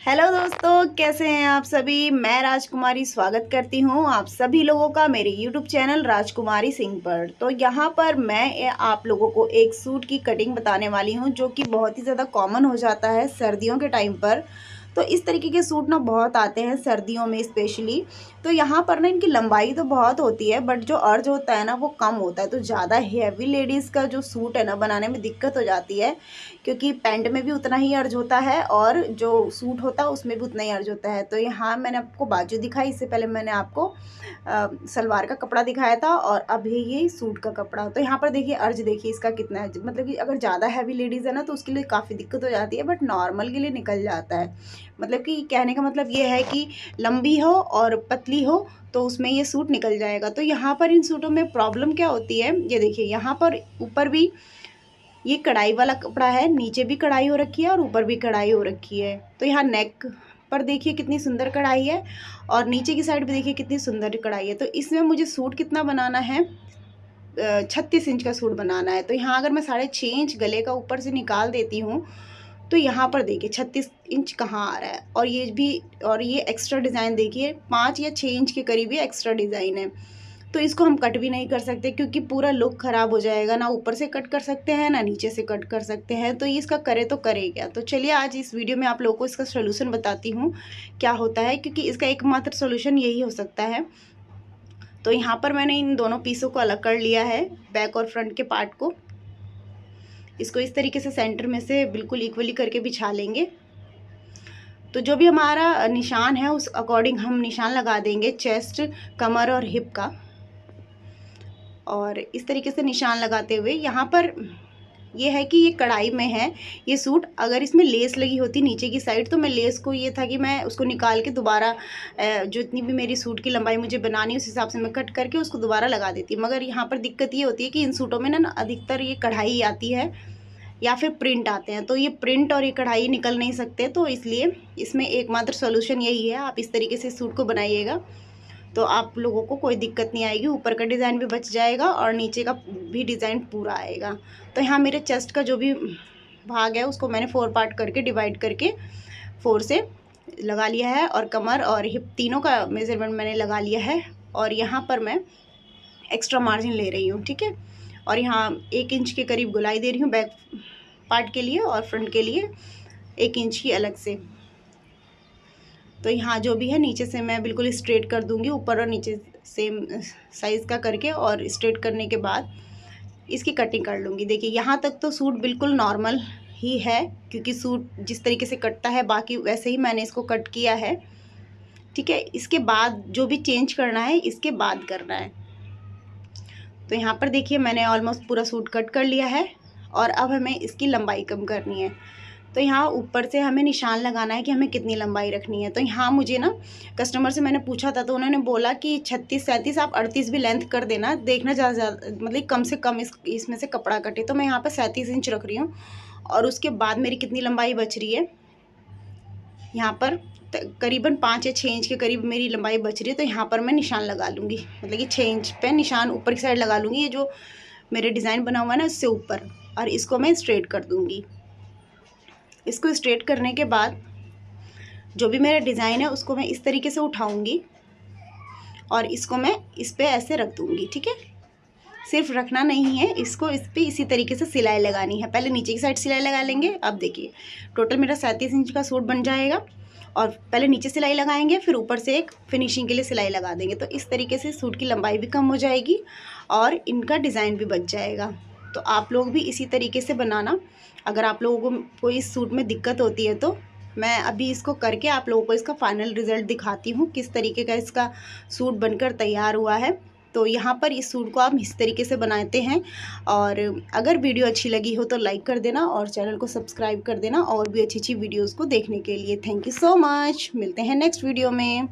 Hello दोस्तों, कैसे हैं आप सभी। मैं राजकुमारी स्वागत करती हूं आप सभी लोगों का मेरे यूट्यूब चैनल राजकुमारी सिंह पर। तो यहां पर मैं आप लोगों को एक सूट की कटिंग बताने वाली हूं जो कि बहुत ही ज़्यादा कॉमन हो जाता है सर्दियों के टाइम पर। तो इस तरीके के सूट ना बहुत आते हैं सर्दियों में स्पेशली। तो यहाँ पर ना इनकी लंबाई तो बहुत होती है बट जो अर्ज होता है ना वो कम होता है। तो ज़्यादा हैवी लेडीज़ का जो सूट है ना बनाने में दिक्कत हो जाती है, क्योंकि पैंट में भी उतना ही अर्ज होता है और जो सूट होता है उसमें भी उतना ही अर्ज होता है। तो यहाँ मैंने आपको बाजू दिखाई, इससे पहले मैंने आपको सलवार का कपड़ा दिखाया था और अभी ये सूट का कपड़ा। तो यहाँ पर देखिए अर्ज देखिए इसका कितना है। मतलब कि अगर ज़्यादा हैवी लेडीज़ है ना तो उसके लिए काफ़ी दिक्कत हो जाती है, बट नॉर्मल के लिए निकल जाता है। मतलब कि कहने का मतलब ये है कि लंबी हो और पतली हो तो उसमें ये सूट निकल जाएगा। तो यहाँ पर इन सूटों में प्रॉब्लम क्या होती है, ये देखिए यहाँ पर ऊपर भी ये कढ़ाई वाला कपड़ा है, नीचे भी कढ़ाई हो रखी है और ऊपर भी कढ़ाई हो रखी है। तो यहाँ नेक पर देखिए कितनी सुंदर कढ़ाई है और नीचे की साइड भी देखिए कितनी सुंदर कढ़ाई है। तो इसमें मुझे सूट कितना बनाना है, 36 इंच का सूट बनाना है। तो यहाँ अगर मैं 6.5 इंच गले का ऊपर से निकाल देती हूँ तो यहाँ पर देखिए 36 इंच कहाँ आ रहा है। और ये भी, और ये एक्स्ट्रा डिज़ाइन देखिए 5 या 6 इंच के करीब ये एक्स्ट्रा डिज़ाइन है। तो इसको हम कट भी नहीं कर सकते क्योंकि पूरा लुक ख़राब हो जाएगा। ना ऊपर से कट कर सकते हैं ना नीचे से कट कर सकते हैं। तो इसका करे तो करे क्या। तो चलिए आज इस वीडियो में आप लोगों को इसका सोल्यूशन बताती हूँ क्या होता है, क्योंकि इसका एकमात्र सोल्यूशन यही हो सकता है। तो यहाँ पर मैंने इन दोनों पीसों को अलग कर लिया है, बैक और फ्रंट के पार्ट को। इसको इस तरीके से सेंटर में से बिल्कुल इक्वली करके बिछा लेंगे। तो जो भी हमारा निशान है उस अकॉर्डिंग हम निशान लगा देंगे चेस्ट, कमर और हिप का। और इस तरीके से निशान लगाते हुए यहाँ पर ये है कि ये कढ़ाई में है ये सूट। अगर इसमें लेस लगी होती नीचे की साइड तो मैं लेस को ये था कि मैं उसको निकाल के दोबारा जो इतनी भी मेरी सूट की लंबाई मुझे बनानी उस हिसाब से मैं कट करके उसको दोबारा लगा देती। मगर यहाँ पर दिक्कत ये होती है कि इन सूटों में ना अधिकतर ये कढ़ाई आती है या फिर प्रिंट आते हैं। तो ये प्रिंट और ये कढ़ाई निकल नहीं सकते। तो इसलिए इसमें एकमात्र सॉल्यूशन यही है, आप इस तरीके से सूट को बनाइएगा तो आप लोगों को कोई दिक्कत नहीं आएगी। ऊपर का डिज़ाइन भी बच जाएगा और नीचे का भी डिज़ाइन पूरा आएगा। तो यहाँ मेरे चेस्ट का जो भी भाग है उसको मैंने 4 पार्ट करके डिवाइड करके 4 से लगा लिया है और कमर और हिप तीनों का मेज़रमेंट मैंने लगा लिया है। और यहाँ पर मैं एक्स्ट्रा मार्जिन ले रही हूँ, ठीक है। और यहाँ 1 इंच के करीब गोलाई दे रही हूँ बैक पार्ट के लिए और फ्रंट के लिए 1 इंच की अलग से। तो यहाँ जो भी है नीचे से मैं बिल्कुल स्ट्रेट कर दूँगी, ऊपर और नीचे सेम साइज़ का करके। और स्ट्रेट करने के बाद इसकी कटिंग कर लूँगी। देखिए यहाँ तक तो सूट बिल्कुल नॉर्मल ही है, क्योंकि सूट जिस तरीके से कटता है बाकी वैसे ही मैंने इसको कट किया है, ठीक है। इसके बाद जो भी चेंज करना है इसके बाद करना है। तो यहाँ पर देखिए मैंने ऑलमोस्ट पूरा सूट कट कर लिया है और अब हमें इसकी लंबाई कम करनी है। तो यहाँ ऊपर से हमें निशान लगाना है कि हमें कितनी लंबाई रखनी है। तो यहाँ मुझे ना कस्टमर से मैंने पूछा था तो उन्होंने बोला कि 36, 37, आप 38 भी लेंथ कर देना, देखना ज़्यादा मतलब कम से कम इसमें से कपड़ा कटे। तो मैं यहाँ पर 37 इंच रख रही हूँ। और उसके बाद मेरी कितनी लंबाई बच रही है, यहाँ पर करीबन 5 या 6 इंच के करीब मेरी लंबाई बच रही है। तो यहाँ पर मैं निशान लगा लूँगी, मतलब कि 6 इंच पे निशान ऊपर की साइड लगा लूँगी, ये जो मेरे डिज़ाइन बना हुआ है ना इससे ऊपर। और इसको मैं स्ट्रेट कर दूँगी। इसको स्ट्रेट करने के बाद जो भी मेरा डिज़ाइन है उसको मैं इस तरीके से उठाऊंगी और इसको मैं इस पे ऐसे रख दूंगी, ठीक है। सिर्फ रखना नहीं है, इसको इस पे इसी तरीके से सिलाई लगानी है। पहले नीचे की साइड सिलाई लगा लेंगे। अब देखिए टोटल मेरा 37 इंच का सूट बन जाएगा। और पहले नीचे सिलाई लगाएंगे फिर ऊपर से एक फिनिशिंग के लिए सिलाई लगा देंगे। तो इस तरीके से सूट की लंबाई भी कम हो जाएगी और इनका डिज़ाइन भी बच जाएगा। तो आप लोग भी इसी तरीके से बनाना। अगर आप लोगों को कोई इस सूट में दिक्कत होती है तो मैं अभी इसको करके आप लोगों को इसका फाइनल रिज़ल्ट दिखाती हूँ किस तरीके का इसका सूट बनकर तैयार हुआ है। तो यहाँ पर इस सूट को आप इस तरीके से बनाते हैं। और अगर वीडियो अच्छी लगी हो तो लाइक कर देना और चैनल को सब्सक्राइब कर देना और भी अच्छी अच्छी वीडियोज़ को देखने के लिए। Thank you so much. मिलते हैं नेक्स्ट वीडियो में।